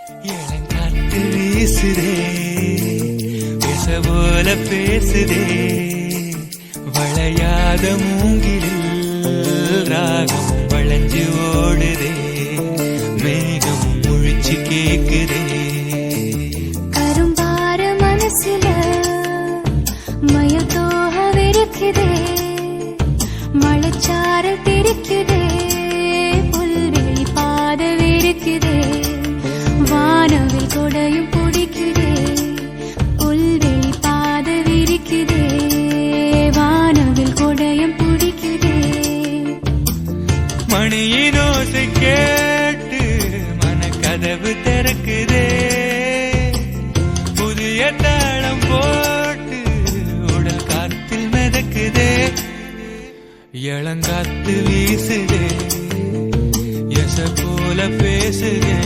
இளங்காத்து வீசுதே பேச போல பேசுதே வளையாத மூங்கிலில் ராகம் வளைஞ்சு ஓடுதே மேகம் முழிச்சு கேக்குதே கரும்பார மனசுல மயில் தோக விரிக்குதே மழைச்சார தெரிக்குதே புல்வெளி பாத விரிக்குதே வானவில் கொடையும் பிடிக்குதே புல்வெளி பாத விரிக்குதே வானவில் கொடையும் பிடிக்குதே மணியின் ஓசை கேட்டு மனக்கதவு திறக்குதே புதிய தாளம் போட்டு உடல் காத்தில் மிதக்குதே இளங்காத்து வீசுதே எச போல பேசுதே